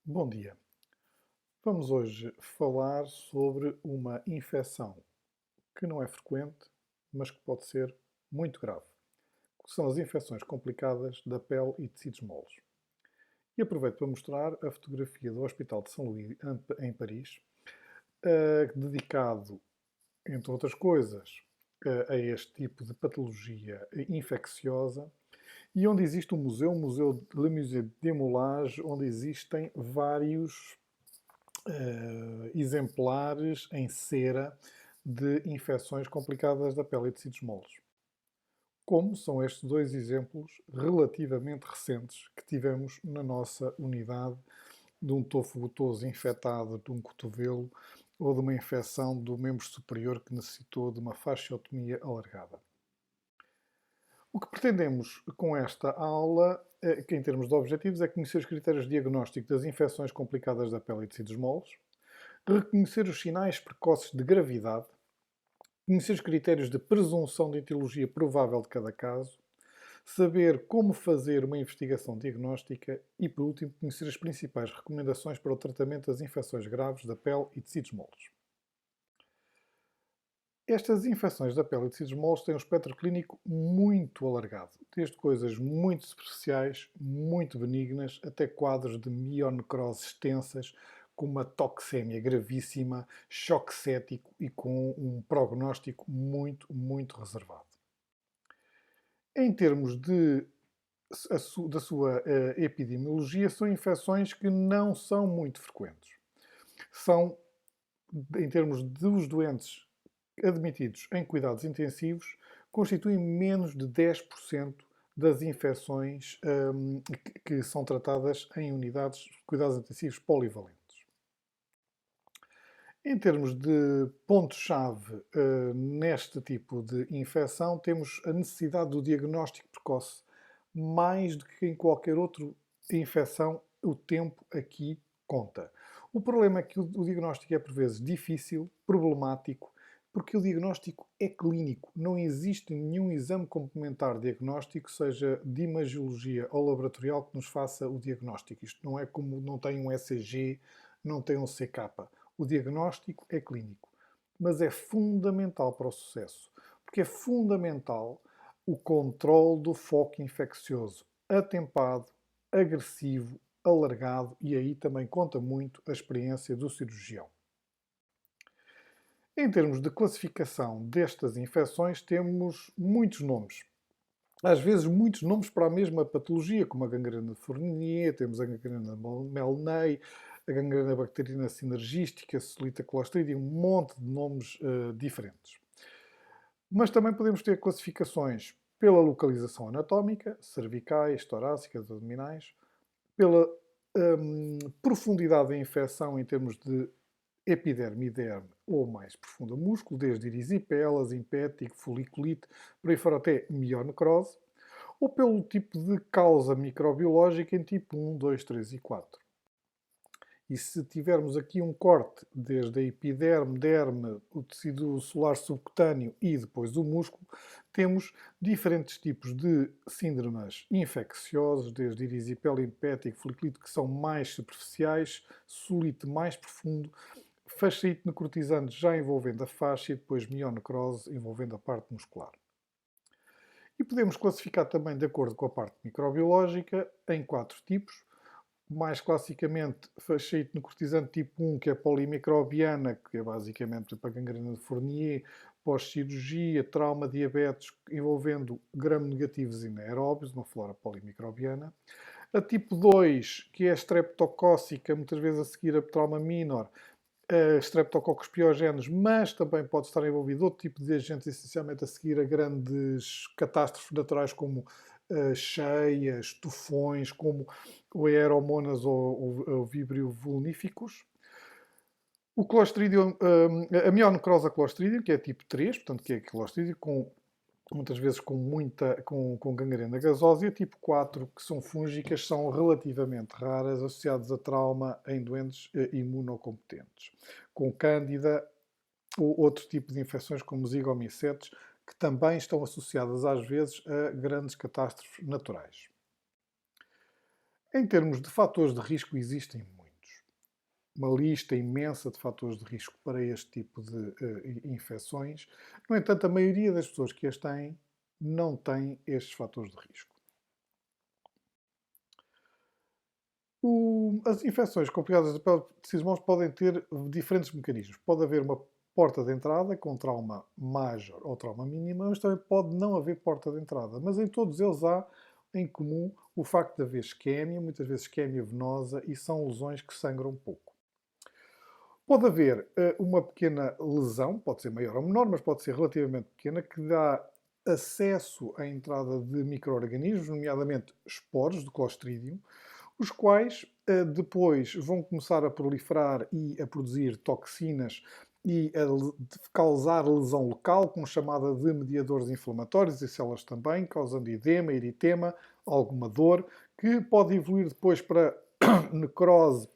Bom dia. Vamos hoje falar sobre uma infecção que não é frequente, mas que pode ser muito grave, que são as infecções complicadas da pele e tecidos moles. E aproveito para mostrar a fotografia do Hospital de São Luís, em Paris, dedicado, entre outras coisas, a este tipo de patologia infecciosa, e onde existe um museu, o Museu Le Musée des Moulages, onde existem vários exemplares em cera de infecções complicadas da pele e tecidos moles. Como são estes dois exemplos relativamente recentes que tivemos na nossa unidade de um tofo gotoso infectado de um cotovelo ou de uma infecção do membro superior que necessitou de uma fasciotomia alargada. O que pretendemos com esta aula, que em termos de objetivos, é conhecer os critérios de diagnóstico das infecções complicadas da pele e tecidos moles, reconhecer os sinais precoces de gravidade, conhecer os critérios de presunção de etiologia provável de cada caso, saber como fazer uma investigação diagnóstica e, por último, conhecer as principais recomendações para o tratamento das infecções graves da pele e tecidos moles. Estas infecções da pele e tecidos moles têm um espectro clínico muito alargado, desde coisas muito superficiais, muito benignas, até quadros de mionecrose extensas, com uma toxémia gravíssima, choque séptico e com um prognóstico muito reservado. Em termos da sua epidemiologia, são infecções que não são muito frequentes. São, em termos dos doentes admitidos em cuidados intensivos, constituem menos de 10% das infecções que são tratadas em unidades de cuidados intensivos polivalentes. Em termos de ponto-chave neste tipo de infecção, temos a necessidade do diagnóstico precoce. Mais do que em qualquer outra infecção, o tempo aqui conta. O problema é que o diagnóstico é por vezes difícil, problemático, porque o diagnóstico é clínico. Não existe nenhum exame complementar diagnóstico, seja de imagiologia ou laboratorial, que nos faça o diagnóstico. Isto não é como não tem um ECG, não tem um CK. O diagnóstico é clínico, mas é fundamental para o sucesso, porque é fundamental o controle do foco infeccioso, atempado, agressivo, alargado, e aí também conta muito a experiência do cirurgião. Em termos de classificação destas infecções, temos muitos nomes. Às vezes, muitos nomes para a mesma patologia, como a gangrena de Fournier, temos a gangrena de Melnay, a gangrena bacteriana sinergística, a celita clostridium, um monte de nomes diferentes. Mas também podemos ter classificações pela localização anatómica, cervicais, torácicas, abdominais, pela profundidade da infecção em termos de epiderme e derme ou mais profunda músculo, desde erisipelas, impético, foliculite, por aí fora até mionecrose, ou pelo tipo de causa microbiológica em tipo 1, 2, 3 e 4. E se tivermos aqui um corte desde a epiderme, derme, o tecido solar subcutâneo e depois o músculo, temos diferentes tipos de síndromes infecciosas, desde erisipela, impético, foliculite, que são mais superficiais, solite mais profundo, fasciite necrotizante já envolvendo a faixa e depois mionecrose envolvendo a parte muscular. E podemos classificar também, de acordo com a parte microbiológica, em 4 tipos. Mais classicamente, fasciite necrotizante tipo 1, que é polimicrobiana, que é basicamente para gangrena de Fournier, pós-cirurgia, trauma, diabetes, envolvendo gram-negativos e anaeróbios, uma flora polimicrobiana. A tipo 2, que é streptocócica, muitas vezes a seguir a trauma minor, streptococcus pyogenes, mas também pode estar envolvido outro tipo de agentes, essencialmente a seguir a grandes catástrofes naturais como cheias, tufões, como o Aeromonas ou Vibrio vulnificus. O Clostridium, a mionecrosa Clostridium, que é tipo 3, portanto, que é Clostridium muitas vezes com gangrena gasosa, e a tipo 4, que são fúngicas, são relativamente raras, associadas a trauma em doentes imunocompetentes, com cândida ou outro tipo de infecções como zigomicetes, que também estão associadas às vezes a grandes catástrofes naturais. Em termos de fatores de risco, existem muitos. uma lista imensa de fatores de risco para este tipo de infecções. No entanto, a maioria das pessoas que as têm não têm estes fatores de risco. As infecções complicadas da pele de tecidos moles podem ter diferentes mecanismos. Pode haver uma porta de entrada com trauma major ou trauma mínima, mas também pode não haver porta de entrada. Mas em todos eles há em comum o facto de haver isquémia, muitas vezes isquémia venosa, e são lesões que sangram pouco. Pode haver uma pequena lesão, pode ser maior ou menor, mas pode ser relativamente pequena, que dá acesso à entrada de micro-organismos, nomeadamente esporos de Clostridium, os quais depois vão começar a proliferar e a produzir toxinas e a causar lesão local, com chamada de mediadores inflamatórios e células também, causando edema, eritema, alguma dor, que pode evoluir depois para necrose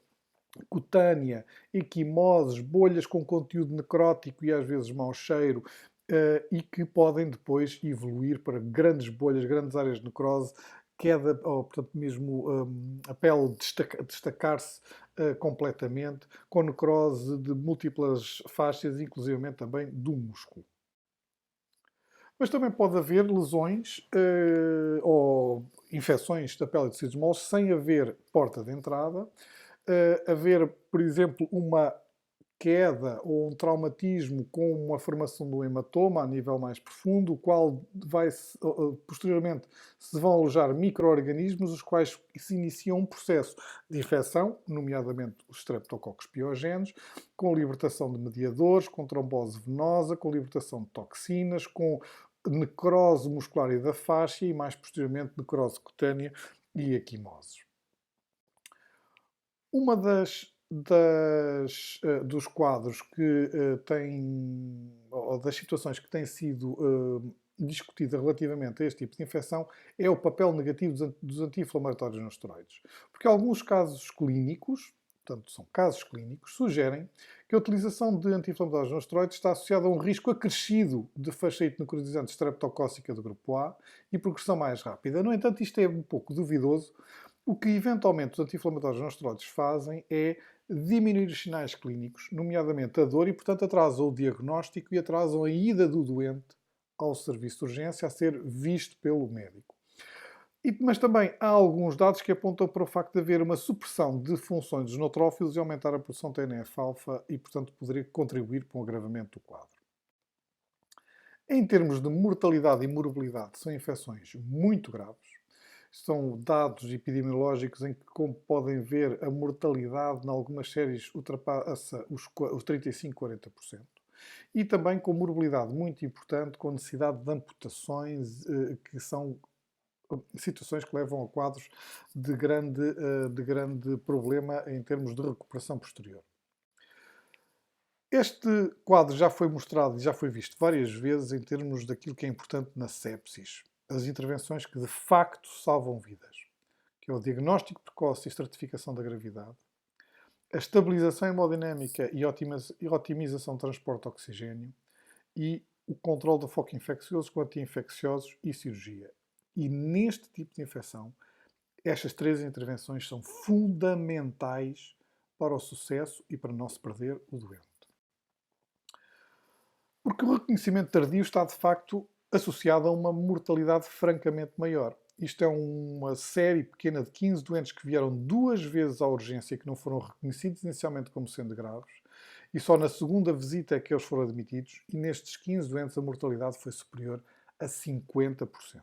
cutânea, equimoses, bolhas com conteúdo necrótico e às vezes mau cheiro, e que podem depois evoluir para grandes bolhas, grandes áreas de necrose, queda, ou portanto mesmo a pele destacar-se completamente, com necrose de múltiplas faixas, inclusivamente também do músculo. Mas também pode haver lesões ou infecções da pele e tecidos moles sem haver porta de entrada, haver, por exemplo, uma queda ou um traumatismo com uma formação do hematoma a nível mais profundo, o qual vai posteriormente se vão alojar micro-organismos, os quais se iniciam um processo de infecção, nomeadamente os streptococcus piogéneos, com libertação de mediadores, com trombose venosa, com libertação de toxinas, com necrose muscular e da fáscia e mais posteriormente necrose cutânea e equimoses. Uma dos quadros que tem, ou das situações que têm sido discutida relativamente a este tipo de infecção, é o papel negativo dos anti-inflamatórios não esteroides. Porque alguns casos clínicos, portanto são casos clínicos, sugerem que a utilização de anti-inflamatórios não esteroides está associada a um risco acrescido de fasciite necrotizante streptocócica do grupo A e progressão mais rápida. No entanto, isto é um pouco duvidoso. O que eventualmente os anti-inflamatórios não esteroides fazem é diminuir os sinais clínicos, nomeadamente a dor, e portanto atrasam o diagnóstico e atrasam a ida do doente ao serviço de urgência a ser visto pelo médico. Mas também há alguns dados que apontam para o facto de haver uma supressão de funções dos neutrófilos e aumentar a produção de TNF-alfa e, portanto, poderia contribuir para um agravamento do quadro. Em termos de mortalidade e morbilidade, são infecções muito graves. São dados epidemiológicos em que, como podem ver, a mortalidade em algumas séries ultrapassa os 35, 40%. E também com morbilidade muito importante, com necessidade de amputações, que são situações que levam a quadros de grande problema em termos de recuperação posterior. Este quadro já foi mostrado e já foi visto várias vezes em termos daquilo que é importante na sepsis. As intervenções que de facto salvam vidas, que é o diagnóstico precoce e estratificação da gravidade, a estabilização hemodinâmica e otimização do transporte de oxigênio e o controle do foco infeccioso com anti-infecciosos e cirurgia. E neste tipo de infecção, estas três intervenções são fundamentais para o sucesso e para não se perder o doente. Porque o reconhecimento tardio está, de facto, associado a uma mortalidade francamente maior. Isto é uma série pequena de 15 doentes que vieram 2 vezes à urgência e que não foram reconhecidos inicialmente como sendo graves, e só na segunda visita é que eles foram admitidos, e nestes 15 doentes a mortalidade foi superior a 50%.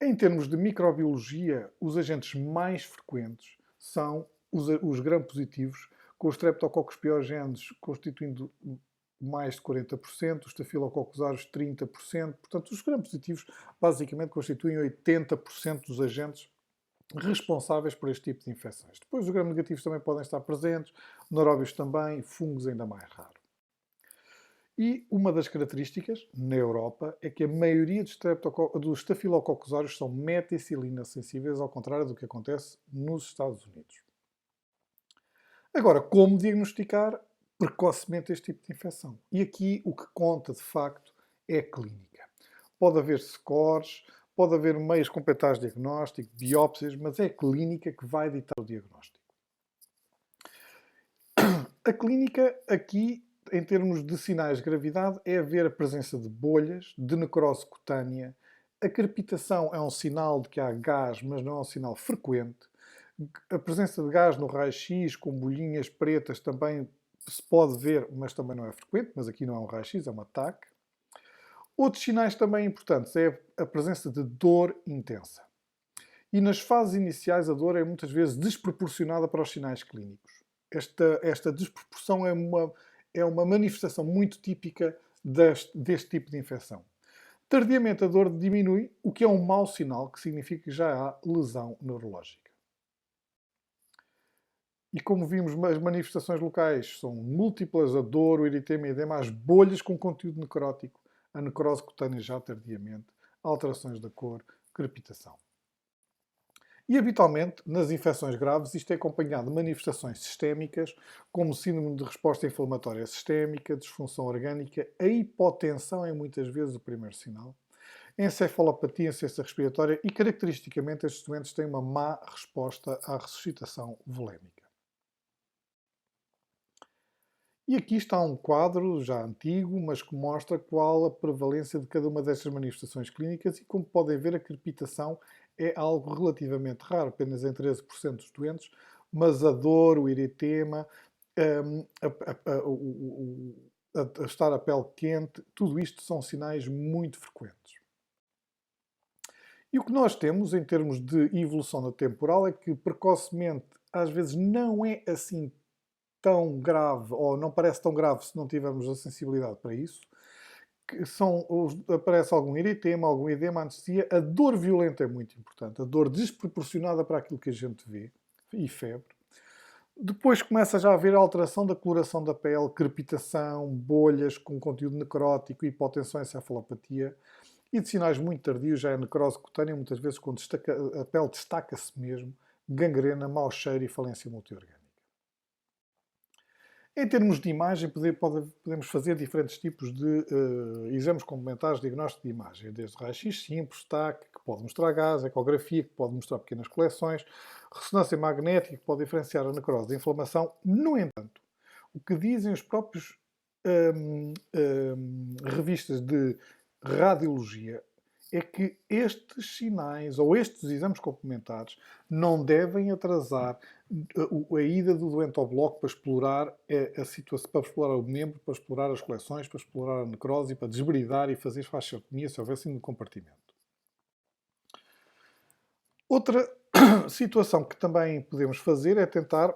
Em termos de microbiologia, os agentes mais frequentes são os gram-positivos, com os streptococcus piogéneos constituindo mais de 40%, os estafilococcus aureus 30%. Portanto, os gram-positivos basicamente constituem 80% dos agentes responsáveis por este tipo de infecções. Depois, os gram-negativos também podem estar presentes, neuróbios também, fungos ainda mais raro. E uma das características, na Europa, é que a maioria dos estafilococcus aureus são meticilina sensíveis, ao contrário do que acontece nos Estados Unidos. Agora, como diagnosticar precocemente este tipo de infecção? E aqui o que conta, de facto, é a clínica. Pode haver scores, pode haver meios complementares de diagnóstico, biópsias, mas é a clínica que vai ditar o diagnóstico. A clínica, aqui, em termos de sinais de gravidade, é haver a presença de bolhas, de necrose cutânea. A crepitação é um sinal de que há gás, mas não é um sinal frequente. A presença de gás no raio-x, com bolhinhas pretas, também se pode ver, mas também não é frequente. Mas aqui não é um raio-x, é um ataque. Outros sinais também importantes é a presença de dor intensa. E nas fases iniciais, a dor é muitas vezes desproporcionada para os sinais clínicos. Esta desproporção é uma manifestação muito típica deste tipo de infecção. Tardiamente, a dor diminui, o que é um mau sinal, que significa que já há lesão neurológica. E como vimos, as manifestações locais são múltiplas: a dor, o eritema, o edema, as bolhas com conteúdo necrótico, a necrose cutânea já tardiamente, alterações da cor, crepitação. E, habitualmente, nas infecções graves, isto é acompanhado de manifestações sistémicas, como síndrome de resposta inflamatória sistémica, disfunção orgânica. A hipotensão é muitas vezes o primeiro sinal. Encefalopatia, insuficiência respiratória e, caracteristicamente, estes doentes têm uma má resposta à ressuscitação volémica. E aqui está um quadro já antigo, mas que mostra qual a prevalência de cada uma destas manifestações clínicas e, como podem ver, a crepitação é algo relativamente raro, apenas em 13% dos doentes, mas a dor, o eritema, a estar a pele quente, tudo isto são sinais muito frequentes. E o que nós temos em termos de evolução na temporal é que precocemente, às vezes, não é assim tão grave, ou não parece tão grave se não tivermos a sensibilidade para isso, que aparece algum eritema, algum edema, anestesia. A dor violenta é muito importante, a dor desproporcionada para aquilo que a gente vê, e febre. Depois começa já a haver alteração da coloração da pele, crepitação, bolhas com conteúdo necrótico, hipotensão, encefalopatia. E de sinais muito tardios já é necrose cutânea, muitas vezes quando a pele destaca-se mesmo, gangrena, mau cheiro e falência multiorgânica. Em termos de imagem, podemos fazer diferentes tipos de exames complementares de diagnóstico de imagem, desde raio-x simples, TAC, que pode mostrar gás, ecografia, que pode mostrar pequenas coleções, ressonância magnética, que pode diferenciar a necrose da inflamação. No entanto, o que dizem os próprios revistas de radiologia é que estes sinais ou estes exames complementares não devem atrasar a ida do doente ao bloco para explorar a situação, para explorar o membro, para explorar as coleções, para explorar a necrose, para desbridar e fazer fasciotomia se houver síndrome de compartimento. Outra situação que também podemos fazer é tentar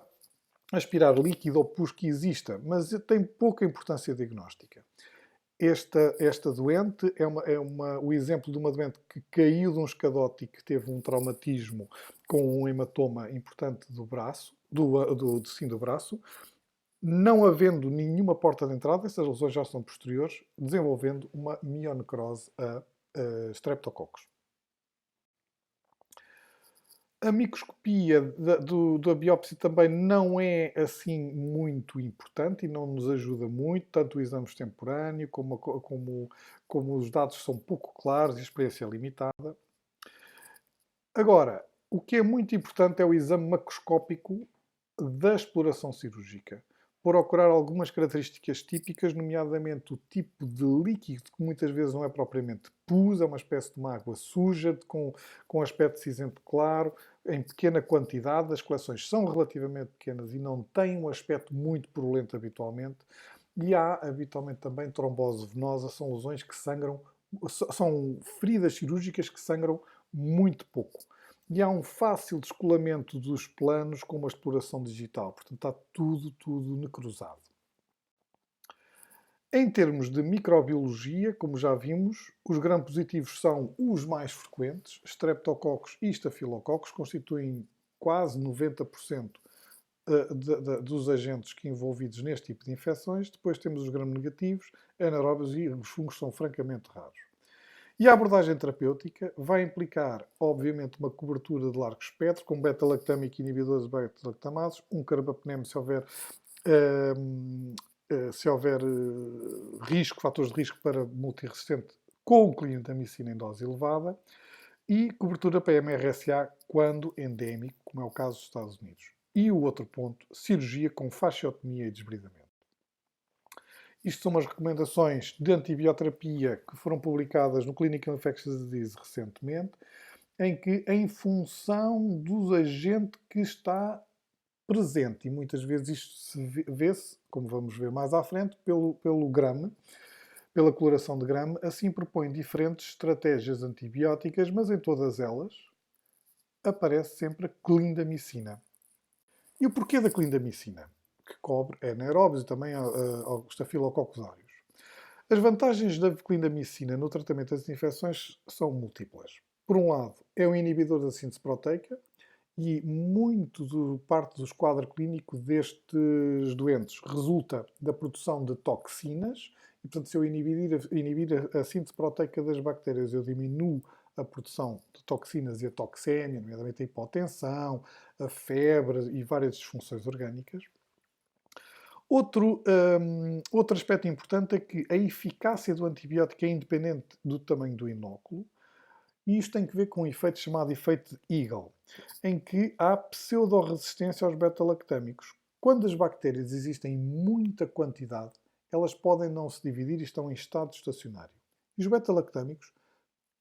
aspirar líquido ou pus que exista, mas tem pouca importância diagnóstica. Esta doente o exemplo de uma doente que caiu de um escadote e que teve um traumatismo com um hematoma importante do braço, do braço, não havendo nenhuma porta de entrada, essas lesões já são posteriores, desenvolvendo uma mionecrose a streptococcus. A microscopia da biópsia também não é assim muito importante e não nos ajuda muito, tanto o exame extemporâneo como os dados são pouco claros e a experiência é limitada. Agora, o que é muito importante é o exame macroscópico da exploração cirúrgica. Procurar algumas características típicas, nomeadamente o tipo de líquido, que muitas vezes não é propriamente pus, é uma espécie de uma água suja, com aspecto cinzento claro, em pequena quantidade. As coleções são relativamente pequenas e não têm um aspecto muito purulento habitualmente. E há, habitualmente, também trombose venosa, são lesões que sangram, são feridas cirúrgicas que sangram muito pouco. E há um fácil descolamento dos planos com uma exploração digital. Portanto, está tudo necrosado. Em termos de microbiologia, como já vimos, os gram-positivos são os mais frequentes. Streptococcus e estafilococcus constituem quase 90% dos agentes envolvidos neste tipo de infecções. Depois temos os gram-negativos, anaeróbios e os fungos são francamente raros. E a abordagem terapêutica vai implicar, obviamente, uma cobertura de largo espectro, com beta-lactâmico e inibidores de beta-lactamases, um carbapenema se houver risco, fatores de risco para multiresistente com clindamicina em dose elevada, e cobertura para MRSA quando endémico, como é o caso dos Estados Unidos. E o outro ponto, cirurgia com fasciotomia e desbridamento. Isto são umas recomendações de antibioterapia que foram publicadas no Clinical Infectious Disease recentemente, em que, em função do agente que está presente, e muitas vezes isto se vê-se, como vamos ver mais à frente, pelo grama, pela coloração de grama, assim propõe diferentes estratégias antibióticas, mas em todas elas aparece sempre a clindamicina. E o porquê da clindamicina? Que cobre anaeróbios e também o Staphylococcus aureus. As vantagens da clindamicina no tratamento das infecções são múltiplas. Por um lado, é um inibidor da síntese proteica e muito parte do quadro clínico destes doentes resulta da produção de toxinas e, portanto, se eu inibir a síntese proteica das bactérias, eu diminuo a produção de toxinas e a toxémia, nomeadamente a hipotensão, a febre e várias disfunções orgânicas. Outro aspecto importante é que a eficácia do antibiótico é independente do tamanho do inóculo, e isto tem que ver com um efeito chamado efeito de Eagle, em que há pseudo-resistência aos beta-lactâmicos. Quando as bactérias existem em muita quantidade, elas podem não se dividir e estão em estado estacionário. E os beta-lactâmicos,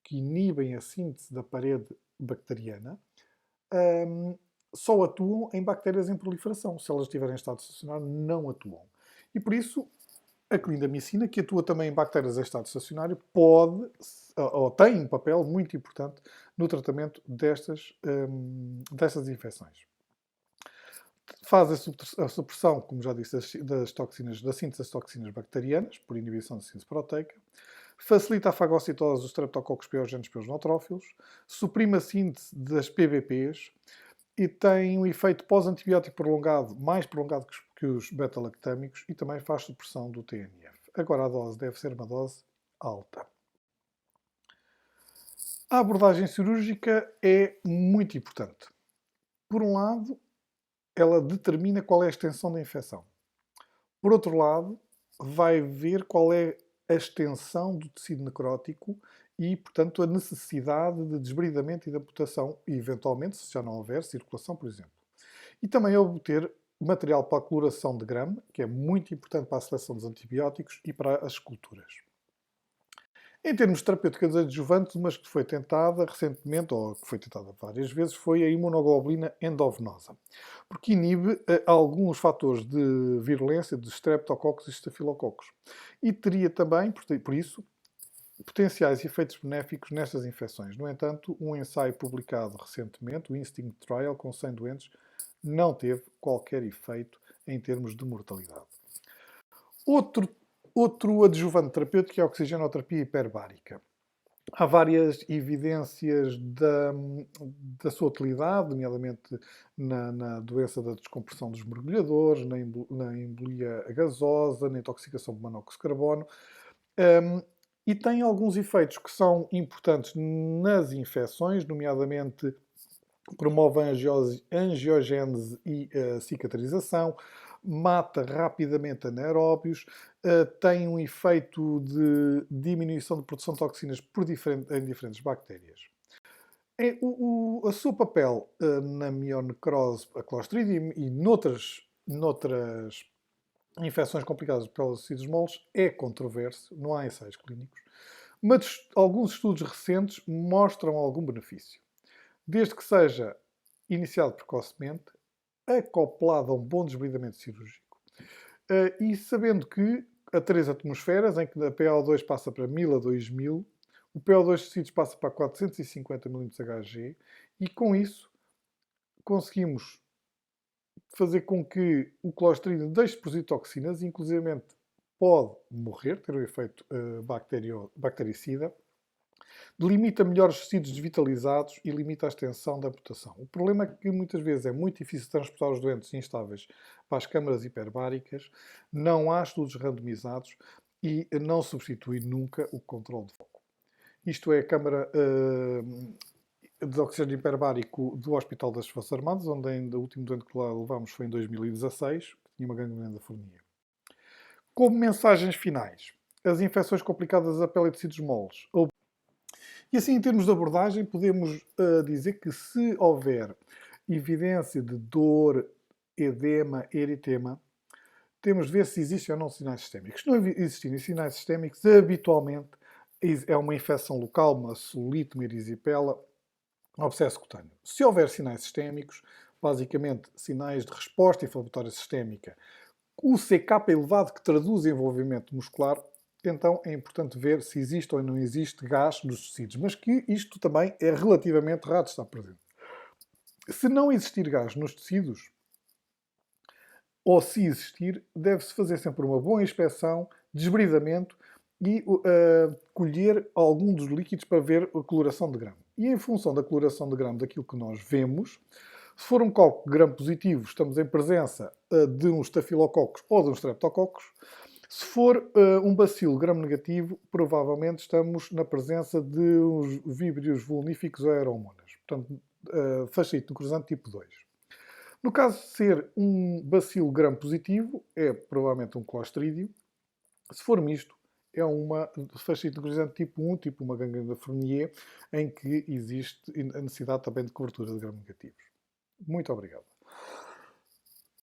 que inibem a síntese da parede bacteriana, só atuam em bactérias em proliferação. Se elas estiverem em estado estacionário, não atuam. E por isso, a clindamicina, que atua também em bactérias em estado estacionário, pode ou tem um papel muito importante no tratamento destas infecções. Faz a supressão, como já disse, das toxinas, da síntese das toxinas bacterianas, por inibição da síntese proteica, facilita a fagocitose dos streptococcus pyogenes pelos neutrófilos, suprime a síntese das PBPs e tem um efeito pós-antibiótico prolongado, mais prolongado que os beta-lactâmicos, e também faz supressão do TNF. Agora a dose deve ser uma dose alta. A abordagem cirúrgica é muito importante. Por um lado, ela determina qual é a extensão da infecção. Por outro lado, vai ver qual é a extensão do tecido necrótico e, portanto, a necessidade de desbridamento e de amputação, e, eventualmente, se já não houver, circulação, por exemplo. E também obter material para a coloração de grama, que é muito importante para a seleção dos antibióticos e para as culturas. Em termos de terapêuticas adjuvantes, uma que foi tentada recentemente, ou que foi tentada várias vezes, foi a imunoglobulina endovenosa, porque inibe alguns fatores de virulência de streptococcus e estafilococcus. E teria também, por isso, potenciais efeitos benéficos nestas infecções. No entanto, um ensaio publicado recentemente, o Instinct Trial, com 100 doentes, não teve qualquer efeito em termos de mortalidade. Outro adjuvante terapêutico é a oxigenoterapia hiperbárica. Há várias evidências da sua utilidade, nomeadamente na doença da descompressão dos mergulhadores, na embolia gasosa, na intoxicação por monóxido de carbono. E tem alguns efeitos que são importantes nas infecções, nomeadamente promove a angiogênese e a cicatrização, mata rapidamente anaeróbios, tem um efeito de diminuição de produção de toxinas em diferentes bactérias. O seu papel na mionecrose a Clostridium e noutras infecções complicadas pelos tecidos moles é controverso, não há ensaios clínicos, mas alguns estudos recentes mostram algum benefício. Desde que seja iniciado precocemente, acoplado a um bom desbridamento cirúrgico, e sabendo que a 3 atmosferas, em que a PO2 passa para 1000 a 2000, o PO2 de tecidos passa para 450 mmHg, e com isso conseguimos fazer com que o Clostridium deixe de produzir toxinas, inclusive pode morrer, ter um efeito bactericida, limita melhor os tecidos desvitalizados e limita a extensão da amputação. O problema é que muitas vezes é muito difícil transportar os doentes instáveis para as câmaras hiperbáricas, não há estudos randomizados e não substitui nunca o controle de foco. Isto é a câmara de oxigênio hiperbárico do Hospital das Forças Armadas, onde ainda o último doente que lá levámos foi em 2016, que tinha uma gangrena da fornia. Como mensagens finais, as infecções complicadas da pele e tecidos moles. E assim, em termos de abordagem, podemos dizer que se houver evidência de dor edema, eritema, temos de ver se existem ou não sinais sistémicos. Se não existirem sinais sistémicos, habitualmente é uma infecção local, uma celulite, uma erisipela, um abscesso cutâneo. Se houver sinais sistémicos, basicamente sinais de resposta inflamatória sistémica, o CK elevado que traduz envolvimento muscular, então é importante ver se existe ou não existe gás nos tecidos, mas que isto também é relativamente raro de estar presente. Se não existir gás nos tecidos, ou se existir, deve-se fazer sempre uma boa inspeção, desbridamento e colher algum dos líquidos para ver a coloração de grão. E em função da coloração de grão daquilo que nós vemos, se for um coco gram positivo, estamos em presença de uns estafilococos ou de uns streptococos. Se for um bacilo gram negativo, provavelmente estamos na presença de uns víbrios vulníficos ou aeromonas. Portanto, fascite necrosante tipo 2. No caso de ser um bacilo gram positivo, é provavelmente um clostrídio. Se for misto, é uma fascite necrosante tipo 1, tipo uma gangrena Fournier, em que existe a necessidade também de cobertura de gram negativos. Muito obrigado.